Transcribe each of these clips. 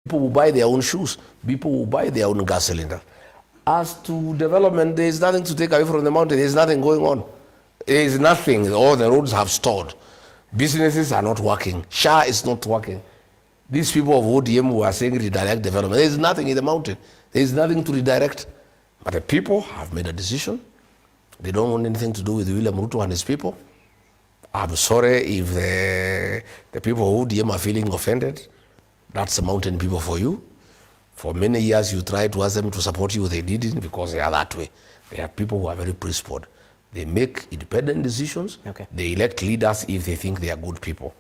People will buy their own shoes. People will buy their own gas cylinder. As to development, there is nothing to take away from the mountain. There is nothing going on. There is nothing. All the roads have stalled. Businesses are not working. SHA is not working. These people of ODM who are saying redirect development, there is nothing in the mountain. There is nothing to redirect. But the people have made a decision. They don't want anything to do with William Ruto and his people. I'm sorry if the people of ODM are feeling offended. That's the mountain people for you. For many years you tried to ask them to support you, they didn't because they are that way. They are people who are very principled. They make independent decisions. Okay. They elect leaders if they think they are good people.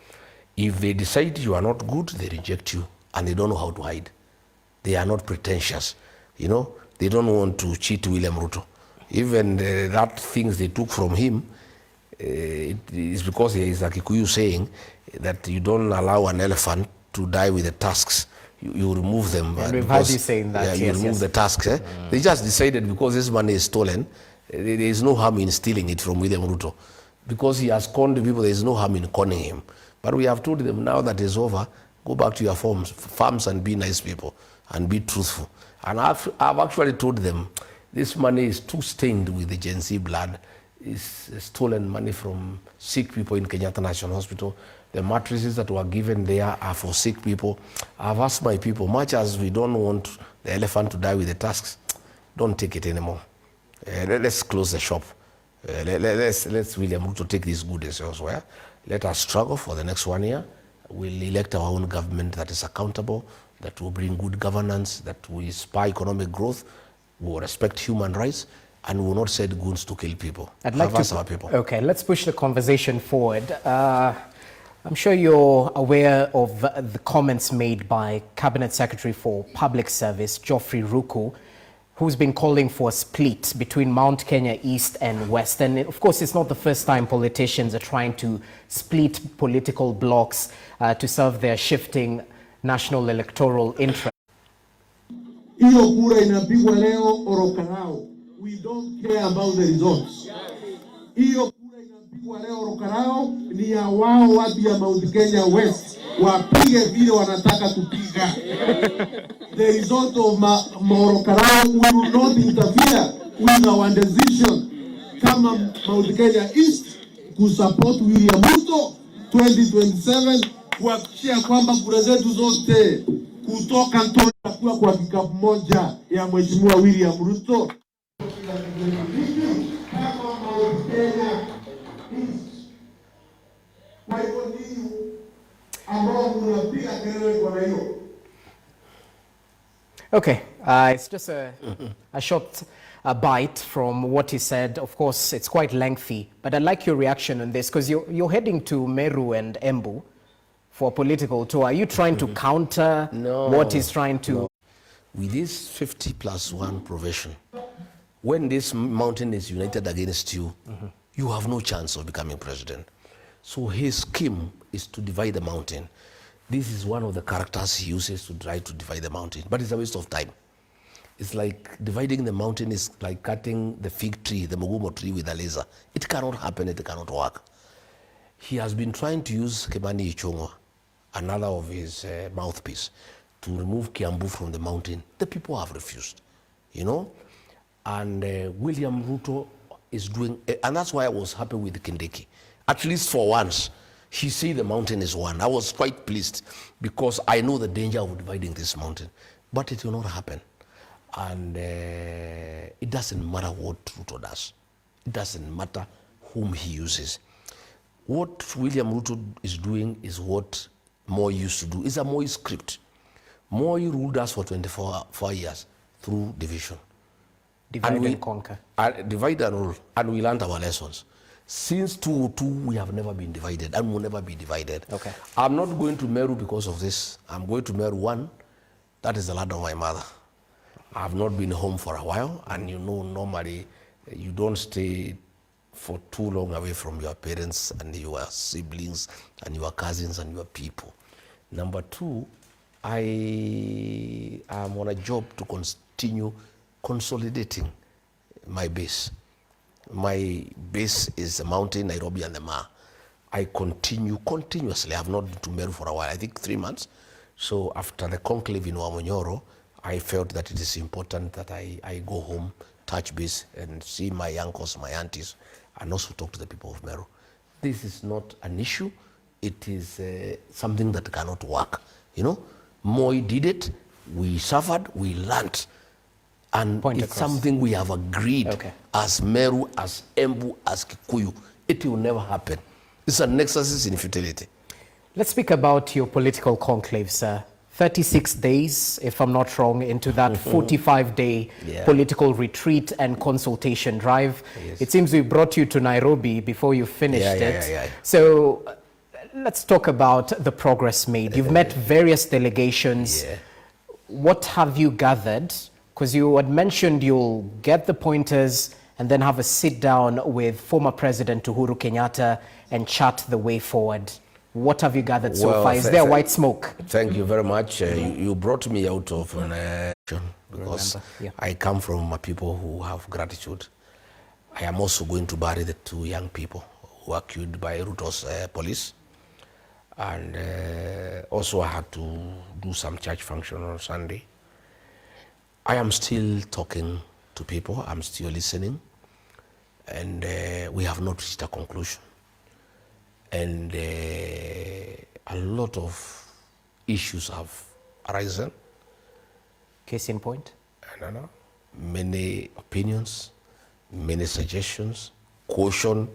If they decide you are not good, they reject you and they don't know how to hide. They are not pretentious. You know, they don't want to cheat William Ruto. Even that things they took from him, it is because there is a Kikuyu saying that you don't allow an elephant to die with the tusks. You remove them. And we've heard you saying that. Yeah, you remove the tusks. They just decided because this money is stolen, there is no harm in stealing it from William Ruto. Because he has conned people, there is no harm in conning him. But we have told them now that it's over, go back to your farms and be nice people and be truthful. And I've actually told them this money is too stained with the Gen Z blood. It's stolen money from sick people in Kenyatta National Hospital. The mattresses that were given there are for sick people. I've asked my people, much as we don't want the elephant to die with the tusks, don't take it anymore. Let's close the shop. Let's William Ruto take these goods elsewhere. Let us struggle for the next 1 year. We'll elect our own government that is accountable, that will bring good governance, that will inspire economic growth, will respect human rights, and will not send goons to kill people. I'd like to, our people. Okay, let's push the conversation forward. I'm sure you're aware of the comments made by Cabinet Secretary for Public Service, Geoffrey Ruku, who's been calling for a split between Mount Kenya East and West. And of course, it's not the first time politicians are trying to split political blocks to serve their shifting national electoral interests. Hiyo kura inapigwa leo orokarao. We don't care about the results. Hiyo kura inapigwa leo orokarao ni ya wao watu ya Mount Kenya West. Wapige vile wanataka kupiga. The result of Morokarao will not interfere with our decision kama Mount Kenya East kusupport William Ruto 2027 kuhakikisha kwamba kura zetu zote kutoka Ntona kwa kikapu moja ya Mheshimiwa William Ruto. Okay, it's just a short bite from what he said. Of course, it's quite lengthy, but I'd like your reaction on this because you're heading to Meru and Embu for a political tour. Are you trying to counter what he's trying to? No. With this 50+1 provision, when this mountain is united against you, you have no chance of becoming president. So his scheme is to divide the mountain. This is one of the characters he uses to try to divide the mountain, but it's a waste of time. It's like dividing the mountain is like cutting the fig tree, the mugumo tree with a laser. It cannot happen, it cannot work. He has been trying to use Kimani Ichung'wa, another of his mouthpiece, to remove Kiambu from the mountain. The people have refused, you know? And William Ruto is doing, and that's why I was happy with Kindiki. At least for once, he said the mountain is one. I was quite pleased because I know the danger of dividing this mountain. But it will not happen. And it doesn't matter what Ruto does. It doesn't matter whom he uses. What William Ruto is doing is what Moi used to do. It's a Moi script. Moi ruled us for 24 years through division. Divide and conquer. Divide and rule. And we learned our lessons. Since 2002, we have never been divided and will never be divided. Okay. I'm not going to Meru because of this. I'm going to Meru 1. That is the land of my mother. I have not been home for a while, and you know, normally you don't stay for too long away from your parents and your siblings and your cousins and your people. Number 2, I am on a job to continue consolidating my base. My base is the mountain, Nairobi and the Mar. I continue continuously. I have not been to Meru for a while, I think 3 months, So after the conclave in Wamonyoro, I felt that it is important that I go home, touch base, and see my uncles, my aunties, and also talk to the people of Meru. This is not an issue. It is something that cannot work. You know, Moi did it. We suffered. We learned. And Point it's across. something we have agreed Okay. as Meru, as Embu, as Kikuyu. It will never happen. It's an exercise in futility. Let's speak about your political conclave, sir. 36 days, if I'm not wrong, into that 45-day Yeah. political retreat and consultation drive. Yes. It seems we brought you to Nairobi before you finished Yeah, it. yeah. So let's talk about the progress made. You've met various delegations. Yeah. What have you gathered? Because you had mentioned you'll get the pointers and then have a sit down with former President Uhuru Kenyatta and chart the way forward. What have you gathered so Well, far? Is there white smoke? Thank you very much. You brought me out of an because Remember, yeah. I come from a people who have gratitude. I am also going to bury the two young people who were killed by Ruto's police. And also I had to do some church function on Sunday. I am still talking to people. I'm still listening. And we have not reached a conclusion. And a lot of issues have arisen. Case in point? I don't know. Many opinions, many suggestions, caution.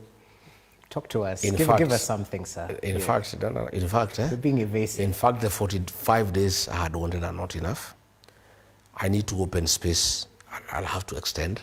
Talk to us. In Give fact- us something, sir. In fact, You're being evasive. in fact, the 45 days I had wanted are not enough. I need to open space, and I'll have to extend.